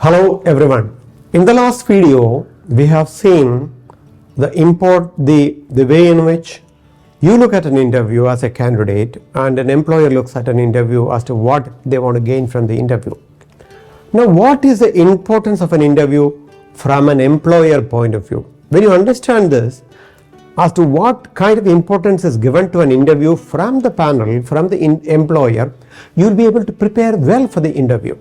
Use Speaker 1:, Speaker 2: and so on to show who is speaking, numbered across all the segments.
Speaker 1: Hello everyone. In the last video, we have seen the way in which you look at an interview as a candidate and an employer looks at an interview as to what they want to gain from the interview. Now, what is the importance of an interview from an employer point of view? When you understand this, as to what kind of importance is given to an interview from the panel, from the employer, you will be able to prepare well for the interview.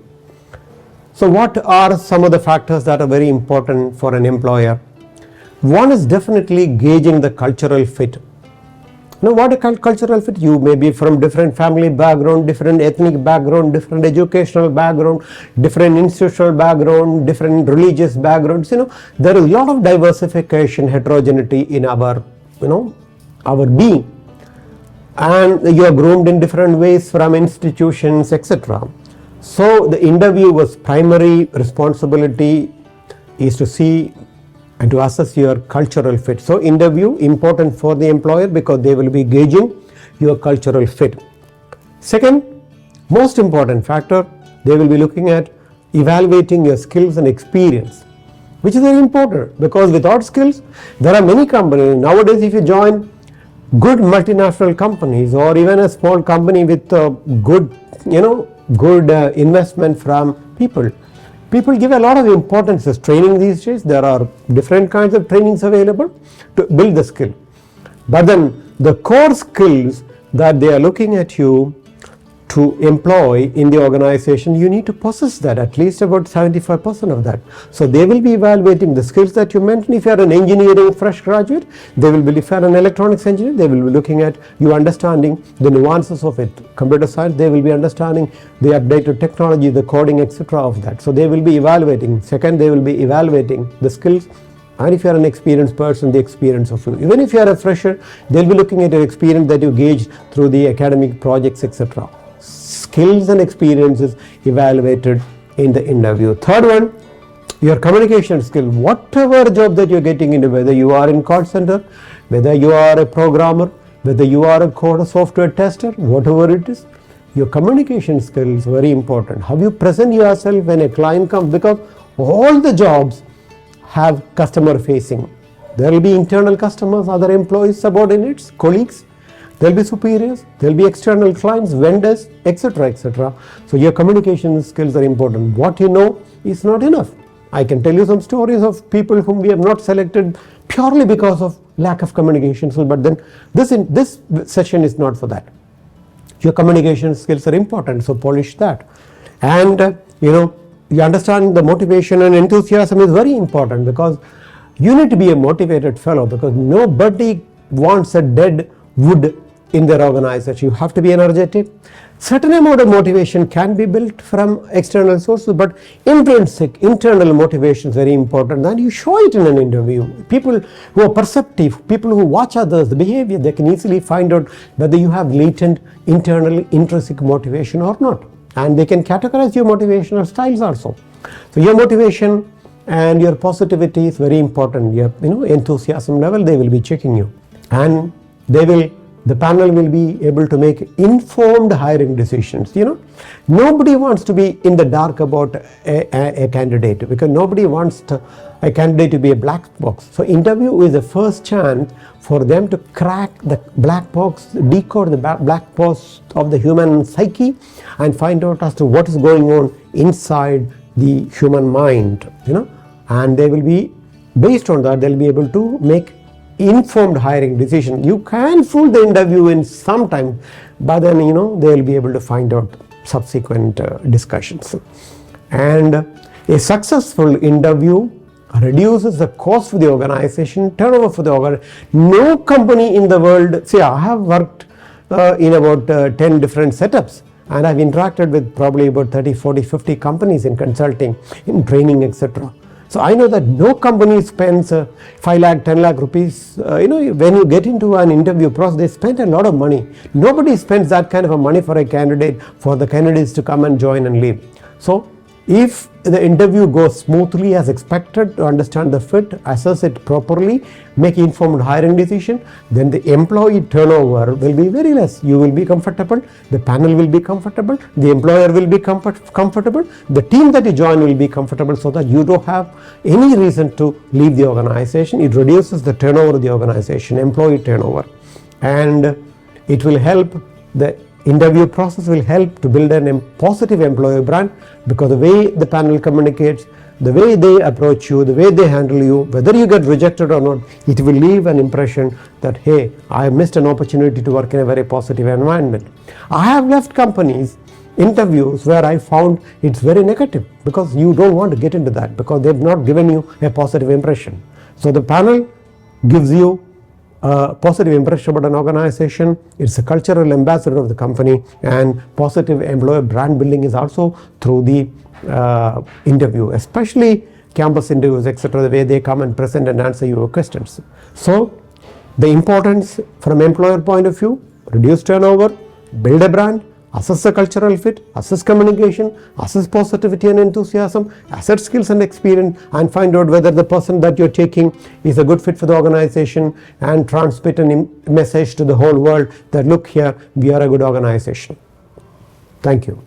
Speaker 1: So what are some of the factors that are very important for an employer? One is definitely gauging the cultural fit. Now, what is cultural fit? You may be from different family background, different ethnic background, different educational background, different institutional background, different religious backgrounds. There is a lot of diversification, heterogeneity in our being, and you are groomed in different ways from institutions, etc. So the interviewer's primary responsibility is to see and to assess your cultural fit. So interview important for the employer because they will be gauging your cultural fit. Second, most important factor, they will be looking at evaluating your skills and experience, which is very important because without skills, there are many companies. Nowadays, if you join good multinational companies or even a small company with good investment from people give a lot of importance to training these days. There are different kinds of trainings available to build the skill, but then the core skills that they are looking at you to employ in the organization, you need to possess that, at least about 75% of that. So they will be evaluating the skills that you mentioned. If you are an engineering fresh graduate, they will be, if you are an electronics engineer, they will be looking at you understanding the nuances of it. Computer science, they will be understanding the updated technology, the coding, etc. of that. So they will be evaluating. Second, they will be evaluating the skills. And if you are an experienced person, the experience of you. Even if you are a fresher, they will be looking at your experience that you gauged through the academic projects, etc. Skills and experiences evaluated in the interview. Third one, your communication skill. Whatever job that you're getting into, whether you are in call center, whether you are a programmer, whether you are a coder, software tester, whatever it is, your communication skill is very important. How you present yourself when a client comes, because all the jobs have customer facing. There will be internal customers, other employees, subordinates, colleagues. There will be superiors, there will be external clients, vendors, etc. etc. So your communication skills are important. What you know is not enough. I can tell you some stories of people whom we have not selected purely because of lack of communication skills, but then this session is not for that. Your communication skills are important, so polish that. And you understand the motivation and enthusiasm is very important because you need to be a motivated fellow, because nobody wants a dead wood in their organization. You have to be energetic. Certain amount of motivation can be built from external sources, but intrinsic, internal motivation is very important, and you show it in an interview. People who are perceptive, people who watch others, the behavior, they can easily find out whether you have latent internal intrinsic motivation or not, and they can categorize your motivational styles also. So your motivation and your positivity is very important. Your enthusiasm level, they will be checking you, and the panel will be able to make informed hiring decisions. Nobody wants to be in the dark about a candidate, because nobody wants a candidate to be a black box. So interview is the first chance for them to crack the black box, decode the black box of the human psyche, and find out as to what is going on inside the human mind. And they will be, based on that, they'll be able to make informed hiring decision. You can fool the interview in some time, but then they will be able to find out subsequent discussions. And a successful interview reduces the cost for the organization, turnover for the organization. No company in the world, I have worked in about 10 different setups, and I've interacted with probably about 30, 40, 50 companies in consulting, in training, etc. So I know that no company spends 5 lakh, 10 lakh rupees. When you get into an interview process, they spend a lot of money. Nobody spends that kind of a money for a candidate, for the candidates to come and join and leave. So If the interview goes smoothly as expected, to understand the fit, assess it properly, make informed hiring decision, then the employee turnover will be very less. You will be comfortable, the panel will be comfortable, the employer will be comfortable, the team that you join will be comfortable, so that you don't have any reason to leave the organization. It reduces the turnover of the organization, employee turnover, and it will help, the interview process will help to build a positive employer brand, because the way the panel communicates, the way they approach you, the way they handle you, whether you get rejected or not, it will leave an impression that, hey, I missed an opportunity to work in a very positive environment. I have left companies, interviews where I found it's very negative, because you don't want to get into that, because they've not given you a positive impression. So the panel gives you a positive impression about an organization. It's a cultural ambassador of the company, and positive employer brand building is also through the interview, especially campus interviews, etc., the way they come and present and answer your questions. So the importance from employer point of view: reduce turnover, build a brand, assess the cultural fit, assess communication, assess positivity and enthusiasm, assess skills and experience, and find out whether the person that you're taking is a good fit for the organization, and transmit a message to the whole world that, look here, we are a good organization. Thank you.